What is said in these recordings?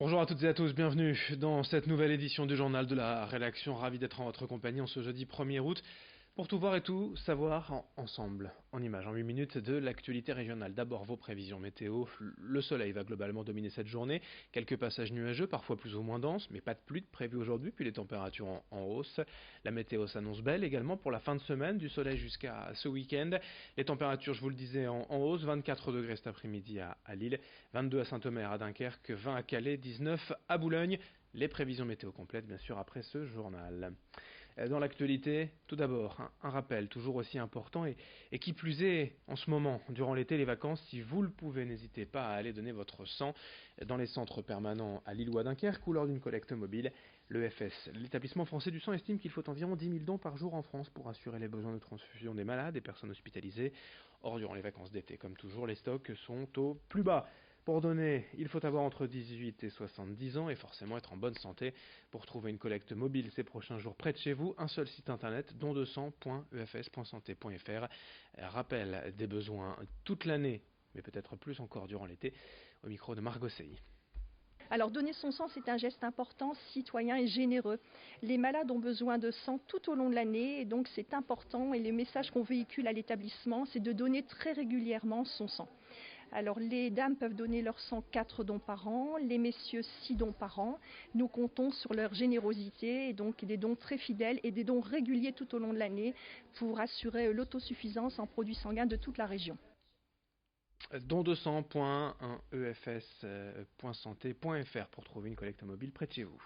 Bonjour à toutes et à tous, bienvenue dans cette nouvelle édition du journal de la rédaction. Ravi d'être en votre compagnie en ce jeudi 1er août pour tout voir et tout savoir ensemble, en images, en 8 minutes de l'actualité régionale. D'abord vos prévisions météo. Le soleil va globalement dominer cette journée. Quelques passages nuageux, parfois plus ou moins denses, mais pas de pluie prévue aujourd'hui, puis les températures en hausse. La météo s'annonce belle également pour la fin de semaine, du soleil jusqu'à ce week-end. Les températures, je vous le disais, en hausse, 24 degrés cet après-midi à Lille, 22 à Saint-Omer, à Dunkerque, 20 à Calais, 19 à Boulogne. Les prévisions météo complètes, bien sûr, après ce journal. Dans l'actualité, tout d'abord, un rappel toujours aussi important et qui plus est en ce moment, durant l'été, les vacances, si vous le pouvez, n'hésitez pas à aller donner votre sang dans les centres permanents à Lille ou à Dunkerque ou lors d'une collecte mobile. L'EFS, l'établissement français du sang, estime qu'il faut environ 10 000 dons par jour en France pour assurer les besoins de transfusion des malades et personnes hospitalisées. Or, durant les vacances d'été, comme toujours, les stocks sont au plus bas. Pour donner, il faut avoir entre 18 et 70 ans et forcément être en bonne santé. Pour trouver une collecte mobile ces prochains jours près de chez vous, un seul site internet don200.efs.santé.fr. Rappel des besoins toute l'année, mais peut-être plus encore durant l'été, au micro de Margot Sey. Alors donner son sang, c'est un geste important, citoyen et généreux. Les malades ont besoin de sang tout au long de l'année et donc c'est important et les messages qu'on véhicule à l'établissement, c'est de donner très régulièrement son sang. Alors les dames peuvent donner leur sang 4 dons par an, les messieurs 6 dons par an. Nous comptons sur leur générosité et donc des dons très fidèles et des dons réguliers tout au long de l'année pour assurer l'autosuffisance en produits sanguins de toute la région. Don200.efs.santé.fr pour trouver une collecte mobile près de chez vous.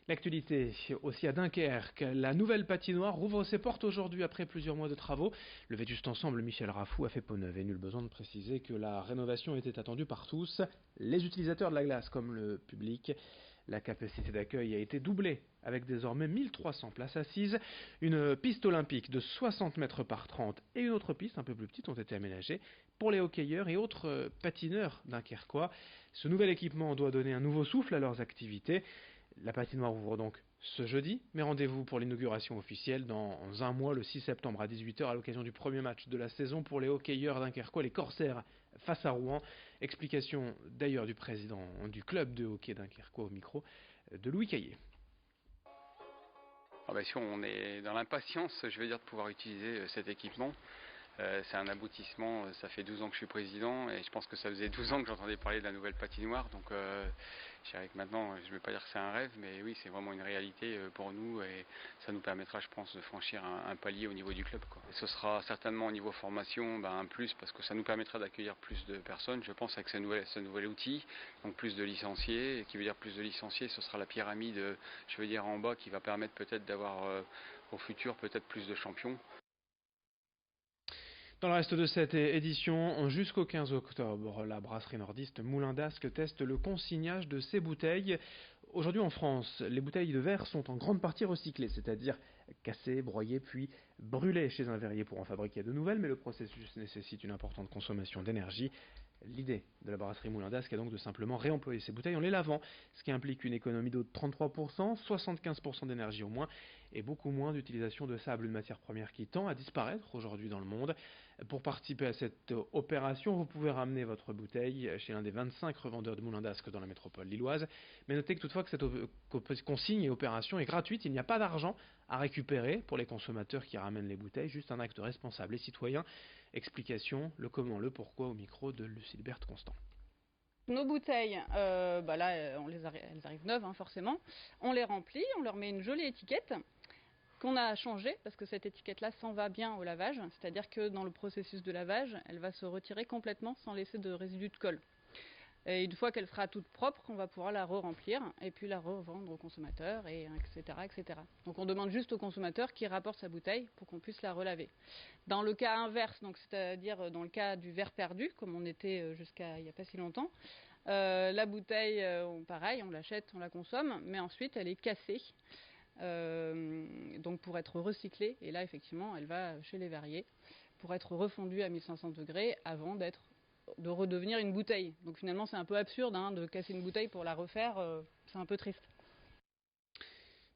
L'actualité aussi à Dunkerque. La nouvelle patinoire rouvre ses portes aujourd'hui après plusieurs mois de travaux. Le vétuste ensemble Michel Raffou a fait peau neuve et nul besoin de préciser que la rénovation était attendue par tous, les utilisateurs de la glace comme le public. La capacité d'accueil a été doublée avec désormais 1300 places assises. Une piste olympique de 60 mètres par 30 et une autre piste un peu plus petite ont été aménagées pour les hockeyeurs et autres patineurs dunkerquois. Ce nouvel équipement doit donner un nouveau souffle à leurs activités. La patinoire ouvre donc ce jeudi, mais rendez-vous pour l'inauguration officielle dans un mois, le 6 septembre à 18 h, à l'occasion du premier match de la saison pour les hockeyeurs dunkerquois, les Corsaires face à Rouen. Explication d'ailleurs du président du club de hockey dunkerquois au micro de Louis Caillé. Si on est dans l'impatience, je veux dire, de pouvoir utiliser cet équipement. C'est un aboutissement, ça fait 12 ans que je suis président et je pense que ça faisait 12 ans que j'entendais parler de la nouvelle patinoire. Donc je dirais que maintenant, je ne vais pas dire que c'est un rêve, mais oui, c'est vraiment une réalité pour nous et ça nous permettra, je pense, de franchir un palier au niveau du club, quoi. Et ce sera certainement au niveau formation un plus parce que ça nous permettra d'accueillir plus de personnes, je pense, avec ce nouvel outil, donc plus de licenciés, et qui veut dire plus de licenciés, ce sera la pyramide, je veux dire, en bas qui va permettre peut-être d'avoir au futur peut-être plus de champions. Dans le reste de cette édition, jusqu'au 15 octobre, la brasserie nordiste Moulin d'Ascq teste le consignage de ses bouteilles. Aujourd'hui en France, les bouteilles de verre sont en grande partie recyclées, c'est-à-dire cassées, broyées puis brûlées chez un verrier pour en fabriquer de nouvelles, mais le processus nécessite une importante consommation d'énergie. L'idée de la brasserie Moulin d'Ascq est donc de simplement réemployer ces bouteilles en les lavant, ce qui implique une économie d'eau de 33%, 75% d'énergie au moins, et beaucoup moins d'utilisation de sable, une matière première qui tend à disparaître aujourd'hui dans le monde. Pour participer à cette opération, vous pouvez ramener votre bouteille chez l'un des 25 revendeurs de Moulin d'Ascq dans la métropole lilloise. Mais notez que toutefois que cette consigne et opération est gratuite, il n'y a pas d'argent à récupérer pour les consommateurs qui ramènent les bouteilles, juste un acte responsable et citoyen. Explication, le comment, le pourquoi au micro de Lucilbert Constant. Nos bouteilles, elles arrivent neuves forcément. On les remplit, on leur met une jolie étiquette qu'on a changée parce que cette étiquette-là s'en va bien au lavage. C'est-à-dire que dans le processus de lavage, elle va se retirer complètement sans laisser de résidus de colle. Et une fois qu'elle sera toute propre, on va pouvoir la re-remplir et puis la revendre aux consommateurs, etc., etc. Donc on demande juste au consommateur qui rapporte sa bouteille pour qu'on puisse la relaver. Dans le cas inverse, donc c'est-à-dire dans le cas du verre perdu, comme on était jusqu'à il n'y a pas si longtemps, la bouteille, pareil, on l'achète, on la consomme, mais ensuite elle est cassée. Donc pour être recyclée, et là effectivement elle va chez les verriers pour être refondue à 1500 degrés avant de redevenir une bouteille. Donc finalement c'est un peu absurde de casser une bouteille pour la refaire, c'est un peu triste.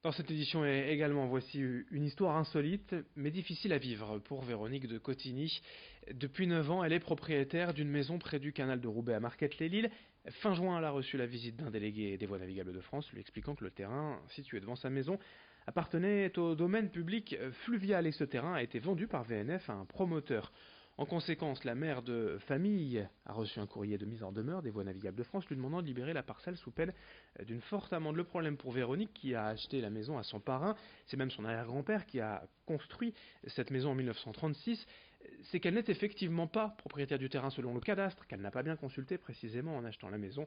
Dans cette édition également, voici une histoire insolite mais difficile à vivre pour Véronique de Cotigny. Depuis 9 ans, elle est propriétaire d'une maison près du canal de Roubaix à Marquette-les-Lilles, Fin juin, elle a reçu la visite d'un délégué des Voies navigables de France, lui expliquant que le terrain situé devant sa maison appartenait au domaine public fluvial et ce terrain a été vendu par VNF à un promoteur. En conséquence, la mère de famille a reçu un courrier de mise en demeure des Voies navigables de France lui demandant de libérer la parcelle sous peine d'une forte amende. Le problème pour Véronique, qui a acheté la maison à son parrain, c'est même son arrière-grand-père qui a construit cette maison en 1936, c'est qu'elle n'est effectivement pas propriétaire du terrain selon le cadastre, qu'elle n'a pas bien consulté précisément en achetant la maison.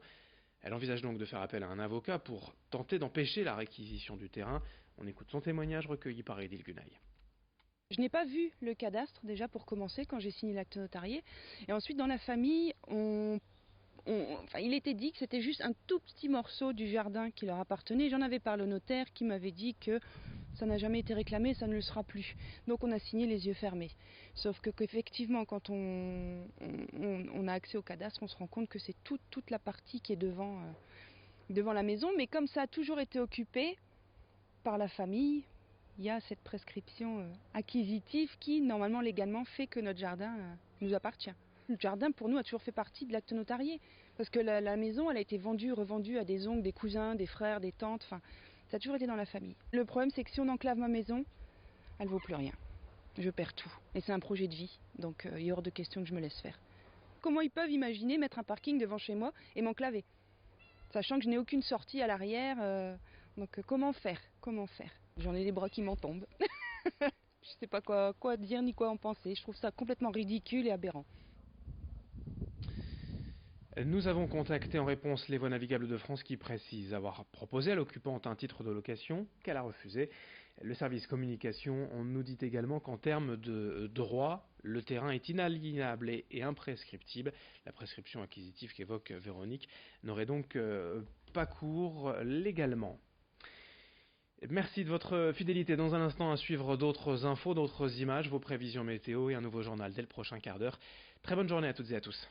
Elle envisage donc de faire appel à un avocat pour tenter d'empêcher la réquisition du terrain. On écoute son témoignage recueilli par Edil Gunaï. Je n'ai pas vu le cadastre déjà pour commencer quand j'ai signé l'acte notarié. Et ensuite dans la famille, il était dit que c'était juste un tout petit morceau du jardin qui leur appartenait. J'en avais parlé au notaire qui m'avait dit que ça n'a jamais été réclamé, ça ne le sera plus. Donc on a signé les yeux fermés. Sauf qu'effectivement quand on a accès au cadastre, on se rend compte que c'est toute la partie qui est devant la maison. Mais comme ça a toujours été occupé par la famille, il y a cette prescription acquisitive qui, normalement, légalement, fait que notre jardin nous appartient. Le jardin, pour nous, a toujours fait partie de l'acte notarié. Parce que la maison, elle a été vendue, revendue à des oncles, des cousins, des frères, des tantes. Enfin, ça a toujours été dans la famille. Le problème, c'est que si on enclave ma maison, elle ne vaut plus rien. Je perds tout. Et c'est un projet de vie. Donc, il est hors de question que je me laisse faire. Comment ils peuvent imaginer mettre un parking devant chez moi et m'enclaver ? Sachant que je n'ai aucune sortie à l'arrière. Donc, comment faire ? J'en ai les bras qui m'en tombent. Je ne sais pas quoi dire ni quoi en penser. Je trouve ça complètement ridicule et aberrant. Nous avons contacté en réponse les Voies navigables de France qui précisent avoir proposé à l'occupante un titre de location qu'elle a refusé. Le service communication, on nous dit également qu'en termes de droit, le terrain est inaliénable et imprescriptible. La prescription acquisitive qu'évoque Véronique n'aurait donc pas cours légalement. Merci de votre fidélité. Dans un instant, à suivre d'autres infos, d'autres images, vos prévisions météo et un nouveau journal dès le prochain quart d'heure. Très bonne journée à toutes et à tous.